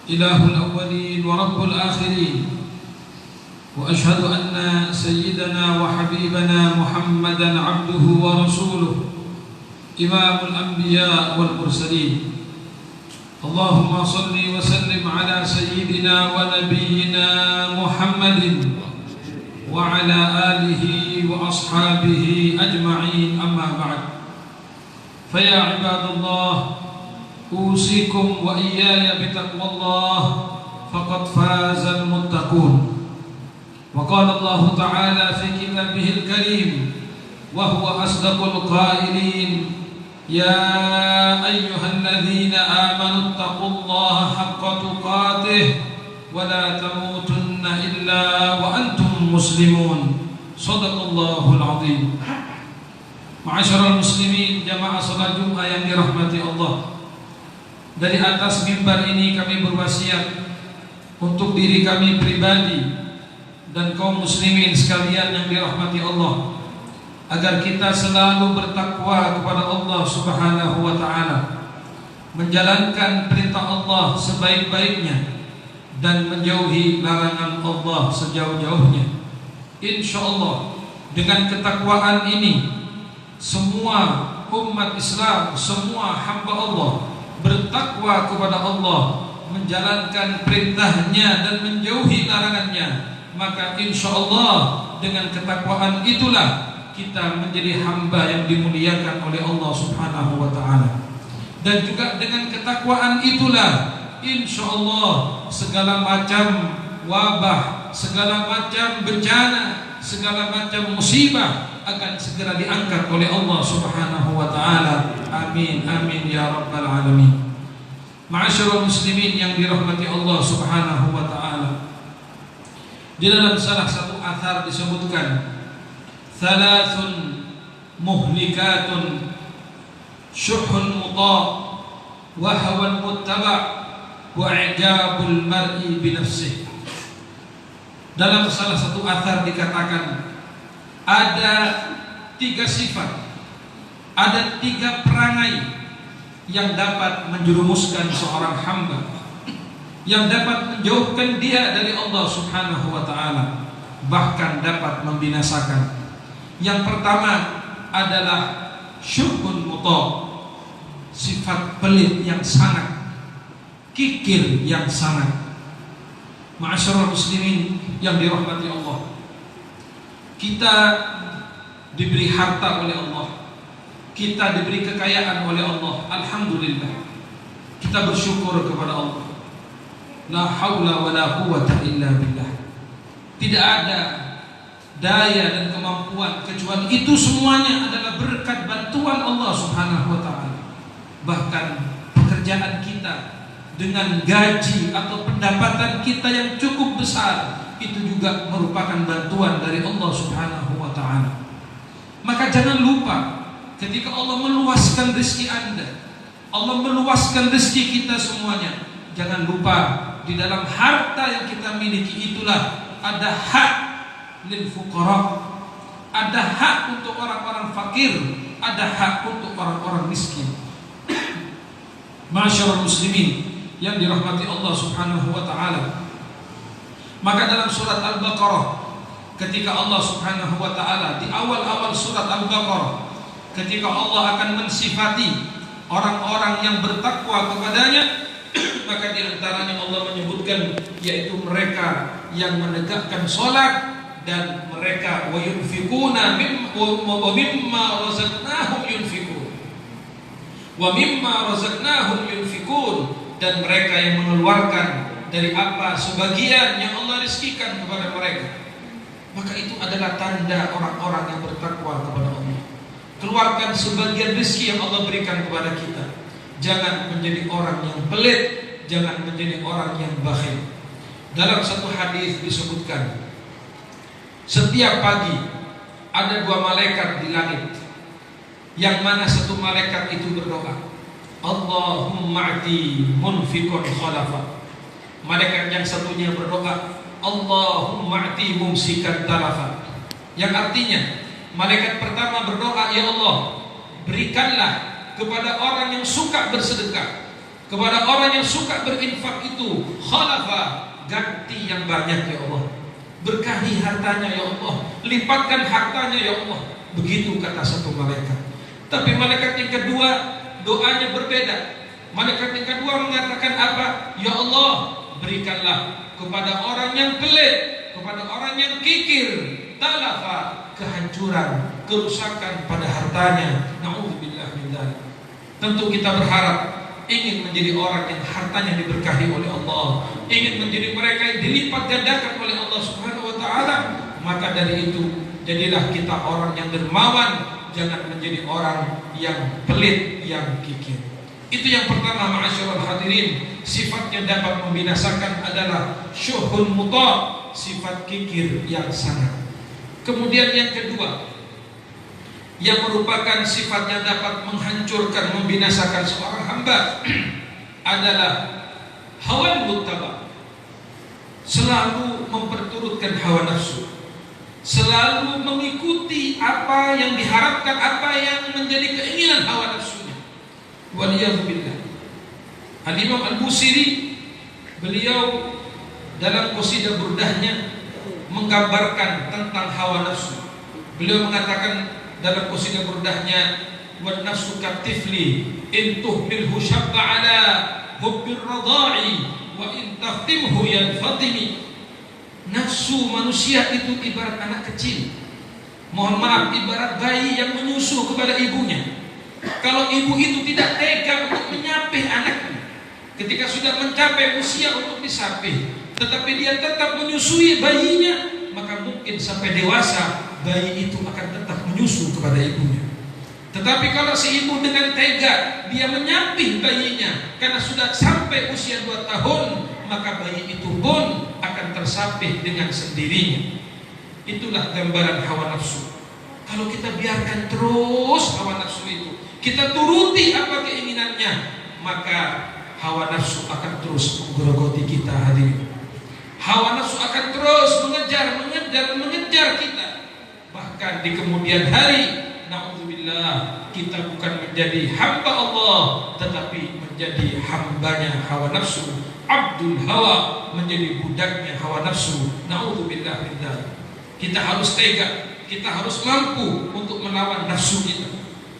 إله الأولين ورب الآخرين، وأشهد أن سيدنا وحبيبنا محمدا عبده ورسوله إمام الأنبياء والمرسلين. اللهم صل وسلم على سيدنا ونبينا محمد وعلى آله وأصحابه أجمعين، أما بعد. فيا عباد الله، أوصيكم وإياي بتقوى الله، فقد فاز المتقون. وقال الله تعالى في كتابه الكريم وهو أصدق القائلين: يا أيها الذين آمنوا اتقوا الله حق تقاته ولا تموتن إلا وأنتم مسلمون. صدق الله العظيم. Ma'asyiral muslimin, jamaah salat Jumat yang dirahmati Allah. Dari atas mimbar ini kami berwasiat untuk diri kami pribadi dan kaum muslimin sekalian yang dirahmati Allah, agar kita selalu bertakwa kepada Allah Subhanahu wa ta'ala, menjalankan perintah Allah sebaik-baiknya dan menjauhi larangan Allah sejauh-jauhnya. Insyaallah dengan ketakwaan ini semua umat Islam, semua hamba Allah bertakwa kepada Allah, menjalankan perintahnya dan menjauhi larangannya, maka insyaallah dengan ketakwaan itulah kita menjadi hamba yang dimuliakan oleh Allah Subhanahu wa ta'ala. Dan juga dengan ketakwaan itulah insyaallah segala macam wabah, segala macam bencana, segala macam musibah akan segera diangkat oleh Allah Subhanahu wa ta'ala. Amin, amin ya rabbal alamin. Ma'asyiral muslimin yang dirahmati Allah Subhanahu wa ta'ala, di dalam salah satu athar disebutkan, thalathun muhlikatun syuhun muta' wa hawan muttaba' wa i'jabul mar'i binafsih. Dalam salah satu athar dikatakan ada 3 sifat, ada 3 perangai yang dapat menjerumuskan seorang hamba, yang dapat menjauhkan dia dari Allah Subhanahu wa ta'ala, bahkan dapat membinasakan. Yang pertama adalah syuhun muta', sifat pelit yang sangat, kikir yang sangat. Ma'asyiral muslimin yang dirahmati Allah, kita diberi harta oleh Allah, kita diberi kekayaan oleh Allah, alhamdulillah, kita bersyukur kepada Allah. La haula wa la quwwata illa billah. Tidak ada daya dan kemampuan kecuali itu semuanya adalah berkat bantuan Allah Subhanahu wa ta'ala. Bahkan pekerjaan kita dengan gaji atau pendapatan kita yang cukup besar, itu juga merupakan bantuan dari Allah Subhanahu wa ta'ala. Maka jangan lupa, ketika Allah meluaskan rezeki Anda, Allah meluaskan rezeki kita semuanya, jangan lupa di dalam harta yang kita miliki itulah ada hak lil fuqara, ada hak untuk orang-orang fakir, ada hak untuk orang-orang miskin. Ma'asyiral muslimin yang dirahmati Allah Subhanahu wa ta'ala, maka dalam surat Al-Baqarah, ketika Allah Subhanahu wa ta'ala di awal-awal surat Al-Baqarah, ketika Allah akan mensifati orang-orang yang bertakwa kepadanya, maka di antaranya Allah menyebutkan, yaitu mereka yang menegakkan salat dan mereka wa yunfikuna mimma razaqnahum yunfikun, wa mimma razaqnahum yunfikun, dan mereka yang mengeluarkan dari apa sebagian yang Allah rizkikan kepada mereka. Maka itu adalah tanda orang-orang yang bertakwa kepada Allah. Keluarkan sebagian rezeki yang Allah berikan kepada kita. Jangan menjadi orang yang pelit, jangan menjadi orang yang bakhil. Dalam satu hadis disebutkan, setiap pagi ada 2 malaikat di langit, yang mana satu malaikat itu berdoa, Allahumma a'ti munfikun khalafa. Malaikat yang satunya berdoa, Allahumma a'ti mumsikan talafa. Yang artinya, malaikat pertama berdoa, ya Allah, berikanlah kepada orang yang suka bersedekah, kepada orang yang suka berinfak itu khalafa, ganti yang banyak ya Allah. Berkahi hartanya ya Allah, lipatkan hartanya ya Allah. Begitu kata satu malaikat. Tapi malaikat yang kedua doanya berbeda. Malaikat yang kedua mengatakan apa? Ya Allah, berikanlah kepada orang yang pelit, kepada orang yang kikir, talafa, kehancuran, kerusakan pada hartanya. Na'udzubillah min dzalik. Tentu kita berharap ingin menjadi orang yang hartanya diberkahi oleh Allah, ingin menjadi mereka yang dilipat gandakan oleh Allah Subhanahu wa taala. Maka dari itu, jadilah kita orang yang dermawan, jangan menjadi orang yang pelit, yang kikir. Itu yang pertama, ma'asyiral hadirin. Sifat yang dapat membinasakan adalah syuhun muta', sifat kikir yang sangat. Kemudian yang kedua, yang merupakan sifat yang dapat menghancurkan, membinasakan seorang hamba adalah hawa muttaba', selalu memperturutkan hawa nafsu, selalu mengikuti apa yang diharapkan, apa yang menjadi keinginan hawa nafsunya. Waliyadzubillah. Al-Imam Al-Busiri, beliau dalam qasidah burdahnya menggambarkan tentang hawa nafsu. Beliau mengatakan dalam qasidah burdahnya, wan nafsu katifli in tuhmilhu syabba ala hubbir radha'i wa in taftimhu yanfatimi. Nafsu manusia itu ibarat anak kecil, mohon maaf, ibarat bayi yang menyusu kepada ibunya. Kalau ibu itu tidak tega untuk menyapih anaknya ketika sudah mencapai usia untuk disapih, tetapi dia tetap menyusui bayinya, maka mungkin sampai dewasa bayi itu akan tetap menyusu kepada ibunya. Tetapi kalau si ibu dengan tega dia menyapih bayinya karena sudah sampai usia 2 tahun, maka bayi itu pun akan tersapih dengan sendirinya. Itulah gambaran hawa nafsu. Kalau kita biarkan terus hawa nafsu itu, kita turuti apa keinginannya, maka hawa nafsu akan terus menggerogoti kita, hadirin. Hawa nafsu akan terus mengejar kita. Bahkan di kemudian hari, na'udzubillah, kita bukan menjadi hamba Allah, tetapi menjadi hambanya hawa nafsu. Abdul hawa, menjadi budaknya hawa nafsu. Na'udzubillah min dzalik. Kita harus tega, kita harus mampu untuk melawan nafsu kita.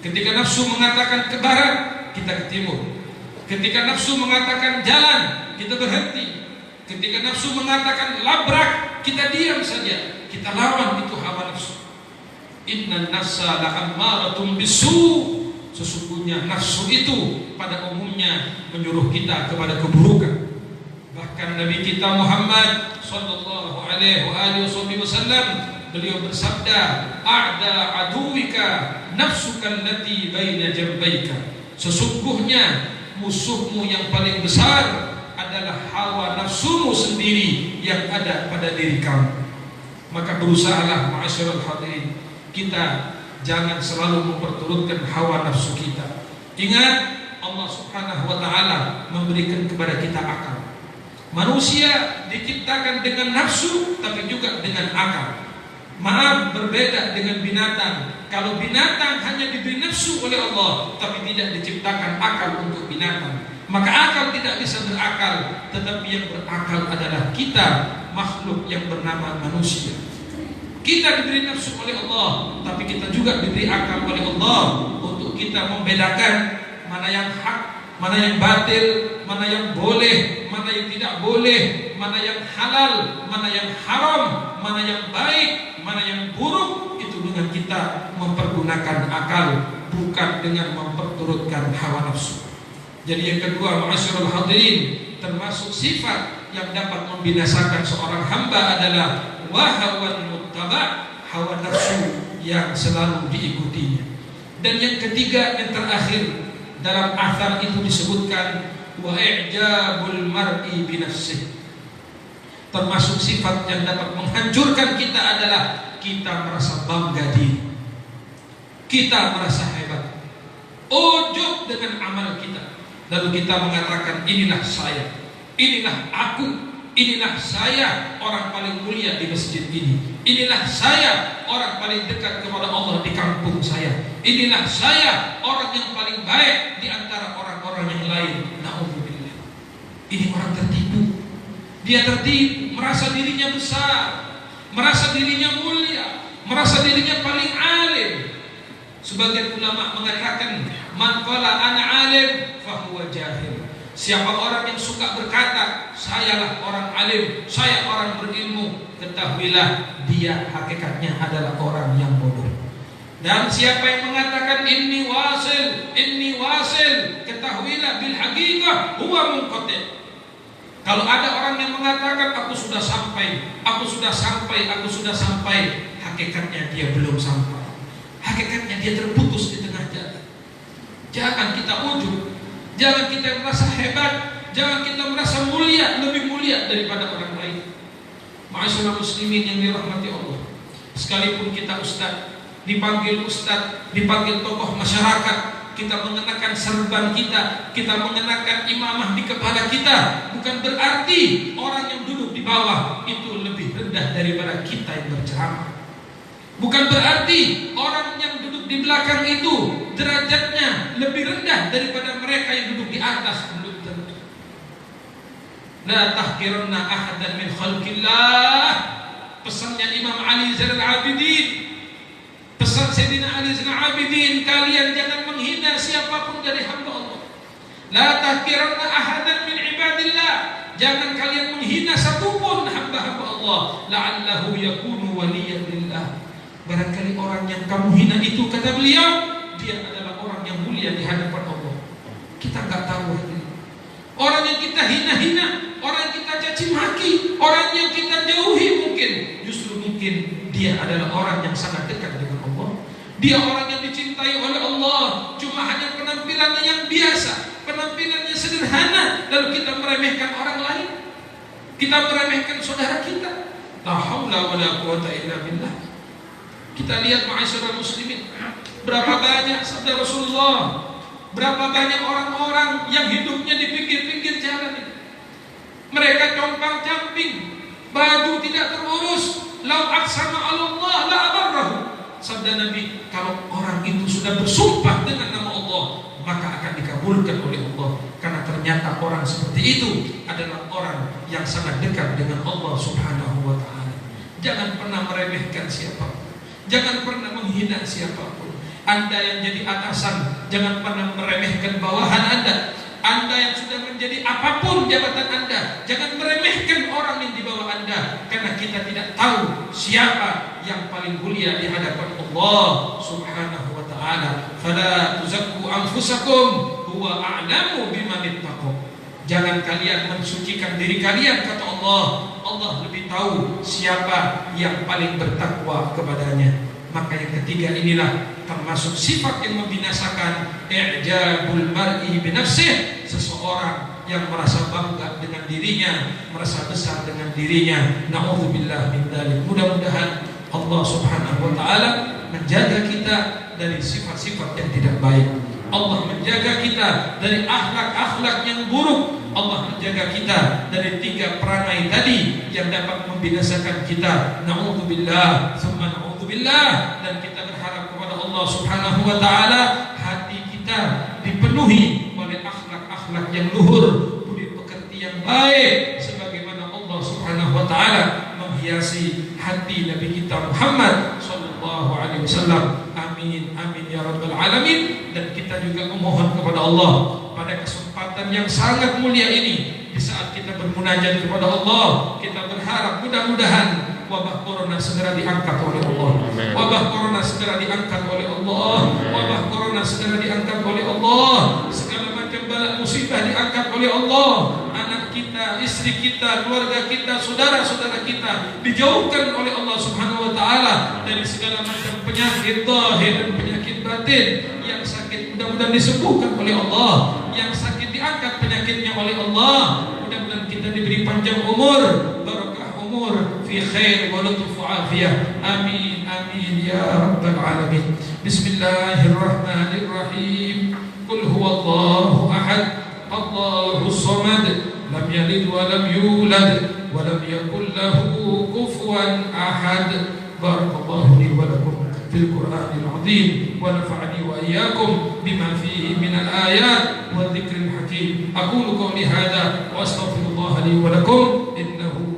Ketika nafsu mengatakan ke barat, kita ke timur. Ketika nafsu mengatakan jalan, kita berhenti. Ketika nafsu mengatakan labrak, kita diam saja. Kita lawan itu hawa nafsu. Innan nafsa la'ammaratun bisu'. Sesungguhnya nafsu itu pada umumnya menyuruh kita kepada keburukan. Bahkan Nabi kita Muhammad sallallahu alaihi wasallam, beliau bersabda, a'da aduwika nafsuka allati baina jambaika. Sesungguhnya musuhmu yang paling besar adalah hawa nafsumu sendiri yang ada pada diri kamu. Maka berusahalah, ma'asyiral hadirin, kita jangan selalu memperturutkan hawa nafsu kita. Ingat, Allah Subhanahu wa taala memberikan kepada kita akal. Manusia diciptakan dengan nafsu, tapi juga dengan akal. Maaf, berbeda dengan binatang. Kalau binatang hanya diberi nafsu oleh Allah, tapi tidak diciptakan akal untuk binatang, maka akal tidak bisa berakal. Tetapi yang berakal adalah kita, makhluk yang bernama manusia. Kita diberi nafsu oleh Allah, tapi kita juga diberi akal oleh Allah untuk kita membedakan mana yang hak, mana yang batil, mana yang boleh, mana yang tidak boleh, mana yang halal, mana yang haram, mana yang baik, mana yang buruk. Itu dengan kita mempergunakan akal, bukan dengan memperturutkan hawa nafsu. Jadi yang kedua, ma'asyiral hadirin, termasuk sifat yang dapat membinasakan seorang hamba adalah wahawan muttaba', hawa nafsu yang selalu diikutinya. Dan yang ketiga, yang terakhir, dalam athar itu disebutkan wa i'jabul mar'i bi nafsihi. Termasuk sifat yang dapat menghancurkan kita adalah kita merasa bangga diri, kita merasa hebat, ujub dengan amal kita. Lalu kita mengatakan, inilah saya, inilah aku, inilah saya orang paling mulia di masjid ini, inilah saya orang paling dekat kepada Allah di kampung saya, inilah saya orang yang paling baik di antara orang-orang yang lain. Na'udzubillah. Ini orang tertipu, Dia tertipu, merasa dirinya besar, merasa dirinya mulia, merasa dirinya paling alim. Sebagian ulama mengatakan, man qala ana alim fahuwa jahil. Siapa orang yang suka berkata, sayalah orang alim, saya orang berilmu, ketahuilah dia hakikatnya adalah orang yang bodoh. Dan siapa yang mengatakan inni wasil, ketahuilah bil haqiqah huwa munqati'. Kalau ada orang yang mengatakan aku sudah sampai, hakikatnya dia belum sampai. Hakikatnya dia terputus di tengah jalan. Jangan kita ujub, jangan kita merasa hebat, jangan kita merasa mulia, lebih mulia daripada orang lain. Ma'asyiral muslimin yang dirahmati Allah. Sekalipun kita dipanggil ustaz, dipanggil tokoh masyarakat, kita mengenakan serban kita mengenakan imamah di kepala kita, bukan berarti orang yang duduk di bawah itu lebih rendah daripada kita yang berceramah. Bukan berarti orang yang duduk di belakang itu derajatnya lebih rendah daripada mereka yang duduk di atas. Belum tentu. La tahqiranna ahadan min khalqillah. Pesannya Imam Ali Zainal Abidin, pesan Sayyidina Ali Zainal Abidin, kalian jangan menghina siapapun dari hamba Allah. La tahqiranna ahadan min ibadillah. Jangan kalian menghina satupun hamba-hamba Allah. La'allahu yakunu waliyan lillah. Barangkali orang yang kamu hina itu, kata beliau, dia adalah orang yang mulia di hadapan Allah. Kita nggak tahu ini. Orang yang kita hina-hina, orang yang kita caci maki, orang yang kita jauhi justru mungkin dia adalah orang yang sangat dekat dengan Allah. Dia orang yang dicintai oleh Allah. Cuma hanya penampilannya yang biasa, penampilannya sederhana, lalu kita meremehkan orang lain, kita meremehkan saudara kita. La haula wala quwata illa billah. Kita lihat ma'asyiral muslimin, berapa banyak sabda Rasulullah, berapa banyak orang-orang yang hidupnya di pinggir-pinggir jalan ini. Mereka compang-camping, baju tidak terurus. Lau aqsama 'ala Allah la abarrahu. Sabda Nabi, kalau orang itu sudah bersumpah dengan nama Allah, maka akan dikabulkan oleh Allah. Karena ternyata orang seperti itu adalah orang yang sangat dekat dengan Allah Subhanahu wa ta'ala. Jangan pernah meremehkan siapapun, jangan pernah menghina siapapun. Anda yang jadi atasan, jangan pernah meremehkan bawahan Anda. Anda yang sudah menjadi apapun jabatan Anda, jangan meremehkan orang yang di bawah Anda. Karena kita tidak tahu siapa yang paling mulia di hadapan Allah Subhanahu wa ta'ala. Fala tuzakku anfusakum huwa a'lamu biman ittaqo. Jangan kalian mensucikan diri kalian, kata Allah. Allah lebih tahu siapa yang paling bertakwa kepadanya. Maka yang ketiga inilah termasuk sifat yang membinasakan, i'jabul mar'i binafsih. Seseorang yang merasa bangga dengan dirinya, merasa besar dengan dirinya. Na'udzubillah min dzalik. Mudah-mudahan Allah Subhanahu wa ta'ala menjaga kita dari sifat-sifat yang tidak baik. Allah menjaga kita dari akhlak-akhlak yang buruk. Allah menjaga kita dari 3 perangai tadi yang dapat membinasakan kita. Na'udzubillah, summa na'udzubillah. Dan kita berharap kepada Allah Subhanahu wa ta'ala hati kita dipenuhi oleh akhlak-akhlak yang luhur, budi pekerti yang baik, sebagaimana Allah Subhanahu wa ta'ala menghiasi hati Nabi kita Muhammad sallallahu alaihi wasallam. Amin, amin ya rabbal alamin. Dan kita juga memohon kepada Allah pada kesempatan yang sangat mulia ini, di saat kita bermunajat kepada Allah, kita berharap mudah-mudahan wabah corona segera diangkat oleh Allah. Wabah corona segera diangkat oleh Allah. Wabah corona segera diangkat oleh Allah. Segala macam bala musibah diangkat oleh Allah. Anak kita, istri kita, keluarga kita, saudara-saudara kita dijauhkan oleh Allah Subhanahu wa ta'ala dari segala macam penyakit zahir dan penyakit batin. Yang sakit mudah-mudahan disembuhkan oleh Allah. Yang sakit diangkat penyakitnya oleh Allah. Mudah-mudahan kita diberi panjang umur, barakah umur, fi khair wa lutuf afiyah. Amin, amin ya rabbal alamin. Bismillahirrahmanirrahim. Qul huwallahu ahad, Allahus samad, lam yalid wa lam yulad wa lam yakul lahu kufuwan ahad. Barakallahu li wa lakum fil Qur'anil azim wa nafa'ani wa iyyakum bima fihi minal ayat wa dzikril hakim. Aqulu qawli hadza wa astaghfirullah li wa lakum innahu